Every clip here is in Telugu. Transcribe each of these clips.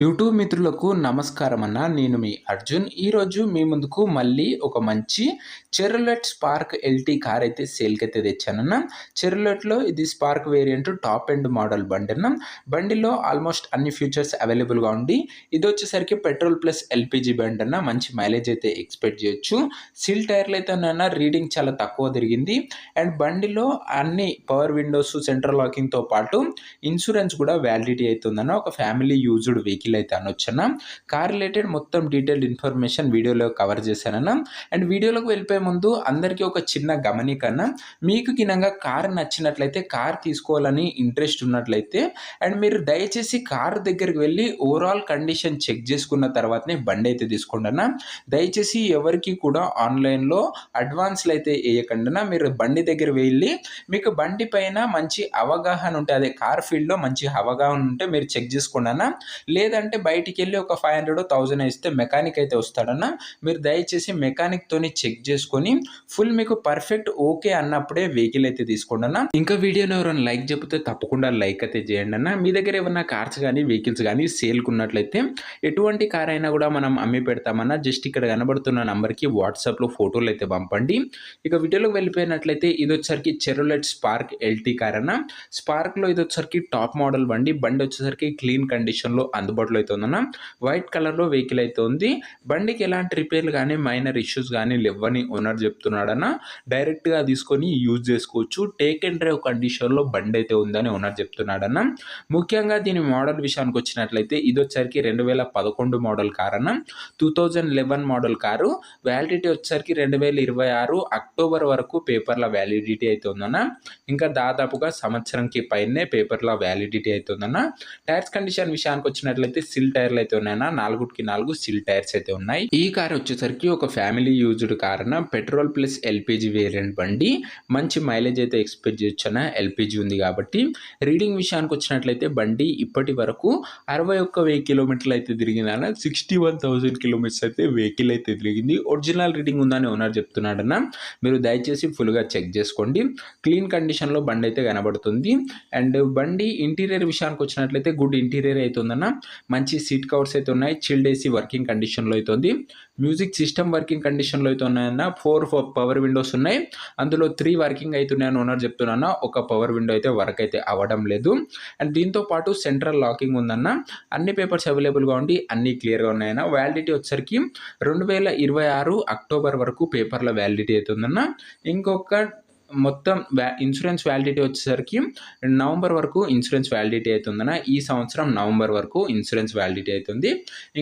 యూట్యూబ్ మిత్రులకు నమస్కారం అన్న. నేను మీ అర్జున్. ఈరోజు మీ ముందుకు మళ్ళీ ఒక మంచి చెర్రోలెట్ స్పార్క్ ఎల్టీ కార్ అయితే సేల్‌కైతే తెచ్చానన్న. చెర్రోలెట్‌లో ఇది spark variant top end model బండి అన్న. బండిలో ఆల్మోస్ట్ అన్ని ఫీచర్స్ అవైలబుల్‌గా ఉండి ఇదొచ్చేసరికి పెట్రోల్ ప్లస్ ఎల్‌పీజీ బండి అన్న. మంచి మైలేజ్ అయితే ఎక్స్‌పెక్ట్ చేయొచ్చు. సీల్ టైర్‌లు అయితే ఉన్నాయన్న. రీడింగ్ చాలా తక్కువ తిరిగింది. అండ్ బండిలో అన్ని పవర్ విండోస్, సెంట్రల్ లాకింగ్‌తో పాటు ఇన్స్యూరెన్స్ కూడా వ్యాలిడిటీ అయితే ఉందన్న. ఒక ఫ్యామిలీ యూజ్డ్ వెహికల్ అయితే అనొచ్చన్న. కార్ రిలేటెడ్ మొత్తం డీటెయిల్డ్ ఇన్ఫర్మేషన్ వీడియోలో కవర్ చేశానన్న. అండ్ వీడియోలోకి వెళ్ళిపోయే ముందు అందరికీ ఒక చిన్న గమనిక అన్న. మీకు గినంగా కార్ నచ్చినట్లయితే, కార్ తీసుకోవాలని ఇంట్రెస్ట్ ఉన్నట్లయితే అండ్ మీరు దయచేసి కార్ దగ్గరికి వెళ్ళి ఓవరాల్ కండిషన్ చెక్ చేసుకున్న తర్వాతనే బండి అయితే తీసుకోండి అన్న. దయచేసి ఎవరికి కూడా ఆన్లైన్‌లో అడ్వాన్స్‌లు అయితే వేయకండి అన్న. మీరు బండి దగ్గర వెళ్ళి మీకు బండి పైన మంచి అవగాహన ఉంటే, అదే కార్ ఫీల్డ్‌లో మంచి అవగాహన ఉంటే మీరు చెక్ చేసుకోండి అన్న. లేదంటే బయటికెళ్ళి ఒక 500, 1000 ఇస్తే మెకానిక్ అయితే వస్తాడన్న. మీరు దయచేసి మెకానిక్‌తోని చెక్ చేసుకొని ఫుల్ మీకు పర్ఫెక్ట్ ఓకే అన్నప్పుడే వెహికల్ అయితే తీసుకోండి అన్న. ఇంకా వీడియోని ఎవరైనా లైక్ చెప్తే తప్పకుండా లైక్ అయితే చేయండి అన్న. మీ దగ్గర ఏమన్నా కార్స్ కానీ వెహికల్స్ కానీ సేల్‌కి ఉన్నట్లయితే ఎటువంటి కార్ అయినా కూడా మనం అమ్మి పెడతామన్న. జస్ట్ ఇక్కడ కనబడుతున్న నంబర్‌కి వాట్సాప్‌లో ఫోటోలు అయితే పంపండి. ఇక వీడియోలోకి వెళ్ళిపోయినట్లయితే ఇది వచ్చేసరికి చెర్రోలెట్ స్పార్క్ ఎల్టీ కార్ అన్న. స్పార్క్‌లో ఇది వచ్చేసరికి టాప్ మోడల్ బండి. బండి వచ్చేసరికి క్లీన్ కండిషన్‌లో అందుబాటులో అయితే ఉందన్న. వైట్ కలర్‌లో వెహికల్ అయితే ఉంది. బండికి ఎలాంటి రిపేర్లు కానీ, మైనర్ ఇష్యూస్ కానీ లేవని ఓనర్ చెప్తున్నాడన్న. డైరెక్ట్‌గా తీసుకొని యూజ్ చేసుకోవచ్చు. టేక్ అండ్ డ్రైవ్ కండిషన్‌లో బండి అయితే ఉందని ఓనర్ చెప్తున్నాడన్న. ముఖ్యంగా దీని మోడల్ విషయానికి వచ్చినట్లయితే ఇది వచ్చేసరికి 2011 మోడల్ కార్ అన్న. 2011 మోడల్ కారు. వ్యాలిడిటీ వచ్చేసరికి 2026 అక్టోబర్ వరకు పేపర్ల వ్యాలిడిటీ అయితే ఉందన్న. ఇంకా దాదాపుగా సంవత్సరంకి పైనే పేపర్ల వ్యాలిడిటీ అయితే ఉందన్న. టైర్స్ కండిషన్ విషయానికి వచ్చినట్లయితే సిల్ టైర్లు అయితే ఉన్నాయన్న. 4కి 4 సిల్ టైర్స్ అయితే ఉన్నాయి. ఈ కార్ వచ్చేసరికి ఒక ఫ్యామిలీ యూజ్డ్ కార్ అన్న. పెట్రోల్ ప్లస్ ఎల్‌పీజీ వేరియంట్ బండి. మంచి మైలేజ్ అయితే ఎక్స్పెక్ట్ చేయొచ్చు అన్న. ఎల్‌పీజీ ఉంది కాబట్టి. రీడింగ్ విషయానికి వచ్చినట్లయితే బండి ఇప్పటి వరకు 61,000 కిలోమీటర్లు అయితే తిరిగిందన్న. 61,000 కిలోమీటర్స్ అయితే వెహికల్ అయితే తిరిగింది. ఒరిజినల్ రీడింగ్ ఉందని ఓనర్ చెప్తున్నాడన్న. మీరు దయచేసి ఫుల్‌గా చెక్ చేసుకోండి. క్లీన్ కండిషన్‌లో బండి అయితే కనబడుతుంది. అండ్ బండి ఇంటీరియర్ విషయానికి వచ్చినట్లయితే గుడ్ ఇంటీరియర్ అయితే ఉందన్న. మంచి సీట్ కవర్స్ అయితే ఉన్నాయి. చిల్డ్ ఏసీ వర్కింగ్ కండిషన్‌లో అయితే ఉంది. మ్యూజిక్ సిస్టమ్ వర్కింగ్ కండిషన్‌లో అయితే ఉన్నాయన్న. 4 పవర్ విండోస్ ఉన్నాయి. అందులో 3 వర్కింగ్ అవుతున్నాయని ఓనర్ చెప్తున్నాను. ఒక పవర్ విండో అయితే వర్క్ అయితే అవ్వడం లేదు. అండ్ దీంతో పాటు సెంట్రల్ లాకింగ్ ఉందన్న. అన్ని పేపర్స్ అవైలబుల్‌గా ఉండి అన్ని క్లియర్‌గా ఉన్నాయన్న. వ్యాలిడిటీ వచ్చేసరికి 2026 అక్టోబర్ వరకు పేపర్ల వ్యాలిడిటీ అయితే ఉందన్న. ఇంకొక మొత్తం ఇన్సూరెన్స్ వ్యాలిడిటీ వచ్చేసరికి నవంబర్ వరకు ఇన్సూరెన్స్ వ్యాలిడిటీ అవుతుందన్న. ఈ సంవత్సరం నవంబర్ వరకు ఇన్సూరెన్స్ వ్యాలిడిటీ అవుతుంది.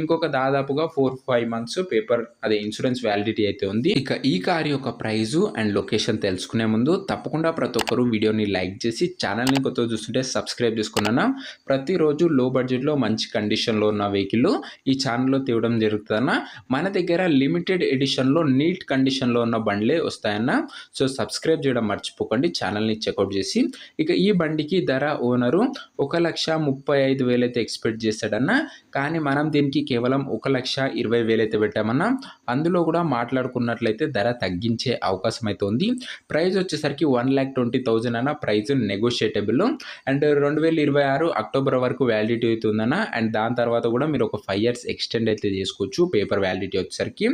ఇంకొక దాదాపుగా 4-5 మంత్స్ పేపర్ అదే ఇన్సూరెన్స్ వ్యాలిడిటీ అయితే ఉంది. ఇక ఈ కార్ యొక్క ప్రైజు అండ్ లొకేషన్ తెలుసుకునే ముందు తప్పకుండా ప్రతి ఒక్కరు వీడియోని లైక్ చేసి ఛానల్ని కొత్తగా చూస్తుంటే సబ్స్క్రైబ్ చేసుకున్నాను. ప్రతిరోజు లో బడ్జెట్లో మంచి కండిషన్లో ఉన్న వెహికల్ ఈ ఛానల్లో తేవడం జరుగుతుందన్న. మన దగ్గర లిమిటెడ్ ఎడిషన్లో నీట్ కండిషన్లో ఉన్న బండ్లే వస్తాయన్న. సో సబ్స్క్రైబ్ చేయడం మర్చిపోకండి. ఛానల్ని చెక్అవుట్ చేసి. ఇక ఈ బండికి ధర ఓనరు 1,35,000 అయితే ఎక్స్పెక్ట్ చేశాడన్న. కానీ మనం దీనికి కేవలం 1,20,000 అయితే పెట్టామన్నా. అందులో కూడా మాట్లాడుకున్నట్లయితే ధర తగ్గించే అవకాశం అయితే ఉంది. ప్రైస్ వచ్చేసరికి 1,20,000 అన్న. ప్రైస్ నెగోషియేటబుల్. అండ్ 2026 అక్టోబర్ వరకు వ్యాలిడిటీ అయితే ఉందన్న. అండ్ దాని తర్వాత కూడా మీరు ఒక 5 years ఎక్స్టెండ్ అయితే చేసుకోవచ్చు. పేపర్ వ్యాలిడిటీ వచ్చేసరికి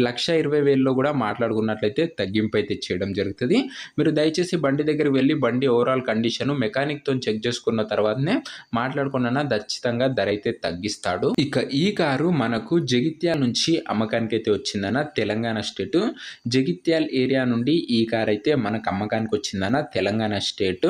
1,20,000లో కూడా మాట్లాడుకున్నట్లయితే తగ్గింపు అయితే చేయడం జరుగుతుంది. మీరు దయచేసి బండి దగ్గరికి వెళ్ళి బండి ఓవరాల్ కండిషన్ మెకానిక్తో చెక్ చేసుకున్న తర్వాతనే మాట్లాడుకున్నా ఖచ్చితంగా ధర అయితే తగ్గిస్తాడు. ఇక ఈ కారు మనకు జగిత్యాల నుంచి అమ్మకానికి అయితే వచ్చిందన్న. తెలంగాణ స్టేట్ జగిత్యాల ఏరియా నుండి ఈ కార్ అయితే మనకు అమ్మకానికి వచ్చిందన్న. తెలంగాణ స్టేట్.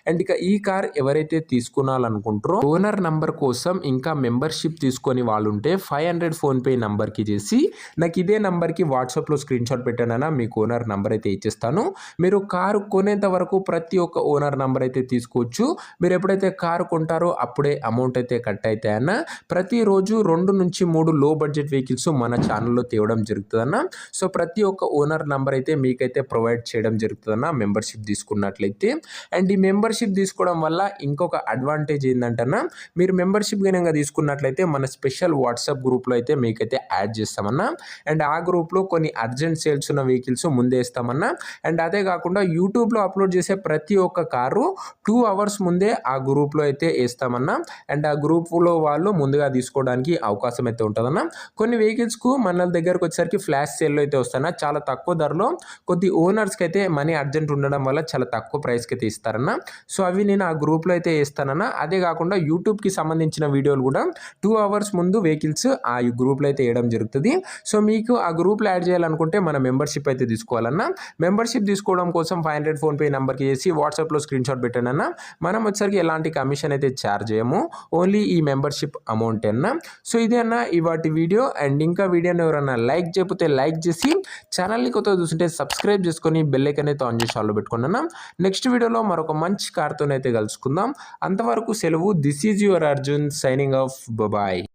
అండ్ ఇక ఈ కార్ ఎవరైతే తీసుకోవాలనుకుంటారో ఓనర్ నంబర్ కోసం ఇంకా మెంబర్షిప్ తీసుకొని వాళ్ళు ఉంటే 500 ఫోన్పే నంబర్కి చేసి నాకు ఇదే నంబర్కి వాట్సాప్లో స్క్రీన్ షాట్ పెట్టానన్నా. మీకు ఓనర్ నంబర్ అయితే ఇచ్చేస్తాను. మీరు కారు కొనేంత వరకు ప్రతి ఒక్క ఓనర్ నంబర్ అయితే తీసుకోవచ్చు. మీరు ఎప్పుడైతే కారు కొంటారో అప్పుడే అమౌంట్ అయితే కట్ అవుతాయన్న. ప్రతిరోజు 2 నుంచి 3 లో బడ్జెట్ వెహికల్స్ మన ఛానల్లో తేవడం జరుగుతుందన్న. సో ప్రతి ఒక్క ఓనర్ నంబర్ అయితే మీకైతే ప్రొవైడ్ చేయడం జరుగుతుందన్న మెంబర్షిప్ తీసుకున్నట్లయితే. అండ్ ఈ మెంబర్షిప్ తీసుకోవడం వల్ల ఇంకొక అడ్వాంటేజ్ ఏంటంటన్నా, మీరు మెంబర్షిప్ కనుక తీసుకున్నట్లయితే మన స్పెషల్ వాట్సాప్ గ్రూప్లో అయితే మీకైతే యాడ్ చేస్తామన్నా. అండ్ ఆ గ్రూప్లో కొన్ని అర్జెంట్ సేల్స్ ఉన్న వెహికల్స్ ముందే ఇస్తామన్నా. అండ్ అదే కాకుండా యూట్యూబ్లో అప్లోడ్ చేసే ప్రతి ఒక్క కారు 2 అవర్స్ ముందే ఆ గ్రూప్లో అయితే వేస్తామన్నా. అండ్ ఆ గ్రూప్లో వాళ్ళు ముందుగా తీసుకోవడానికి అవకాశం అయితే ఉంటుందన్న. కొన్ని వెహికల్స్కు మన దగ్గరకు వచ్చేసరికి ఫ్లాష్ సేల్లో అయితే వస్తాయన్న, చాలా తక్కువ ధరలో. కొద్ది ఓనర్స్కి అయితే మనీ అర్జెంట్ ఉండడం వల్ల చాలా తక్కువ ప్రైస్కి అయితే ఇస్తారన్న. సో అవి నేను ఆ గ్రూప్లో అయితే వేస్తానన్న. అదే కాకుండా యూట్యూబ్కి సంబంధించిన వీడియోలు కూడా 2 అవర్స్ ముందు వెహికల్స్ ఆ గ్రూప్లో అయితే వేయడం జరుగుతుంది. సో మీకు ఆ గ్రూప్లో యాడ్ చేయాలనుకుంటే మన మెంబర్షిప్ అయితే తీసుకోవాలన్న. మెంబర్షిప్ తీసుకోవడం కోసం 500 ఫోన్పే నెంబర్కి చేసి వాట్సాప్లో స్క్రీన్ షాట్ పెట్టండి అన్న. మనం వచ్చేసరికి ఎలాంటి కమిషన్ అయితే ఛార్జ్ చేయము, ఓన్లీ ఈ మెంబర్షిప్ అమౌంట్ అన్న. సో ఇదే అన్న ఇవాటి వీడియో. అండ్ ఇంకా వీడియోని ఎవరన్నా లైక్ చేయకపోతే లైక్ చేసి, ఛానల్ని కొత్తగా చూస్తుంటే సబ్స్క్రైబ్ చేసుకొని బెల్ ఐకాన్ అయితే ఆన్ చేసి ఆన్లో పెట్టుకున్నాను. నెక్స్ట్ వీడియోలో మరొక మంచి కార్తో అయితే కలుసుకుందాం. అంతవరకు సెలవు. This is your Arjun signing off. Bye.